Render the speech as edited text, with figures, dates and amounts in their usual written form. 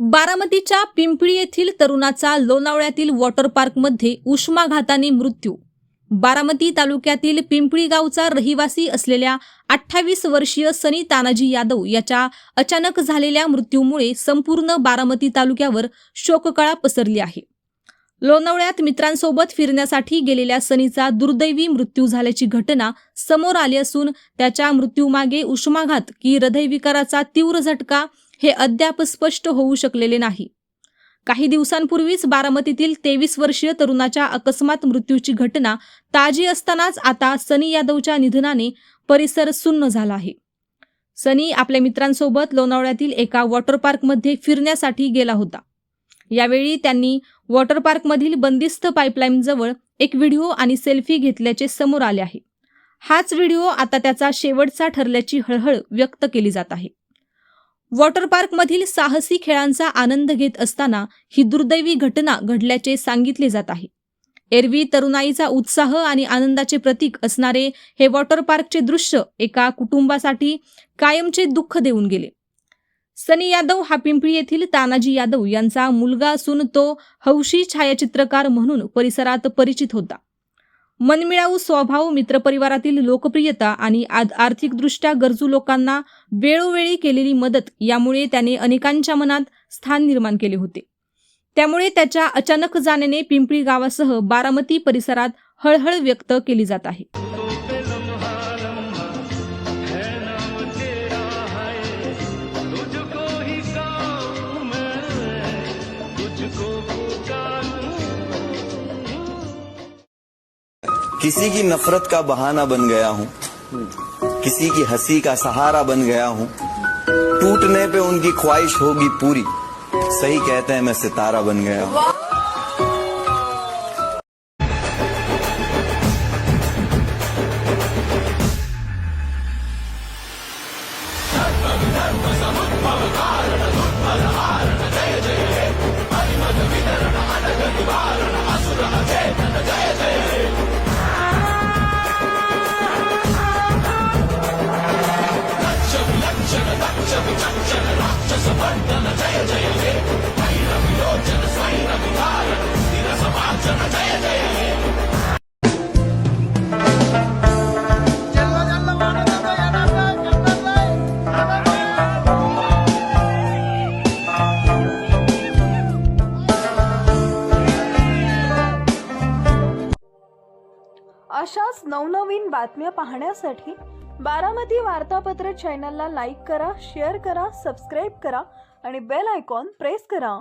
बारामतीच्या पिंपळी येथील तरुणाचा लोणावळ्यातील वॉटर पार्कमध्ये उष्माघाताने मृत्यू। बारामती तालुक्यातील पिंपळी गावचा रहिवासी असलेल्या 28 वर्षीय सनी तानाजी यादव याच्या अचानक झालेल्या मृत्यूमुळे संपूर्ण बारामती तालुक्यावर शोककळा पसरली आहे। लोणावळ्यात मित्रांसोबत फिरण्यासाठी गेलेल्या सनीचा दुर्दैवी मृत्यू झाल्याची घटना समोर आली असून त्याच्या मृत्यूमागे उष्माघात की हृदयविकाराचा तीव्र झटका हे अद्याप स्पष्ट होऊ शकलेले नाही। काही दिवसांपूर्वीच बारामतीतील 23 वर्षीय तरुणाच्या अकस्मात मृत्यूची घटना ताजी असतानाच आता सनी यादवच्या निधनाने परिसर सुन्न झाला आहे। सनी आपल्या मित्रांसोबत लोणावळ्यातील एका वॉटर पार्कमध्ये फिरण्यासाठी गेला होता। यावेळी त्यांनी वॉटर पार्कमधील बंदिस्त पाईपलाईन जवळ एक व्हिडिओ आणि सेल्फी घेतल्याचे समोर आले आहे। हाच व्हिडिओ आता त्याचा शेवटचा ठरल्याची हळहळ व्यक्त केली जात आहे। वॉटर पार्कमधील साहसी खेळांचा आनंद घेत असताना ही दुर्दैवी घटना घडल्याचे सांगितले जात आहे। एरवी तरुणाईचा उत्साह आणि आनंदाचे प्रतीक असणारे हे वॉटर पार्कचे दृश्य एका कुटुंबासाठी कायमचे दुःख देऊन गेले। सनी यादव हा पिंपळी येथील तानाजी यादव यांचा मुलगा असून तो हौशी छायाचित्रकार म्हणून परिसरात परिचित होता। मनमिळावू स्वभाव, मित्रपरिवारातील लोकप्रियता आणि आर्थिकदृष्ट्या गरजू लोकांना वेळोवेळी केलेली मदत यामुळे त्याने अनेकांच्या मनात स्थान निर्माण केले होते। त्यामुळे त्याच्या अचानक जाण्याने पिंपळी गावासह बारामती परिसरात हळहळ व्यक्त केली जात आहे। किसी की नफरत का बहाना बन गया हूँ, किसी की हंसी का सहारा बन गया हूँ। टूटने पे उनकी ख्वाहिश होगी पूरी, सही कहते हैं मैं सितारा बन गया हूँ। अशाच नवनवीन बातम्या पाहण्यासाठी बारामती वार्तापत्र चॅनलला लाईक करा, शेअर करा, सबस्क्राईब करा आणि बेल आयकॉन प्रेस करा।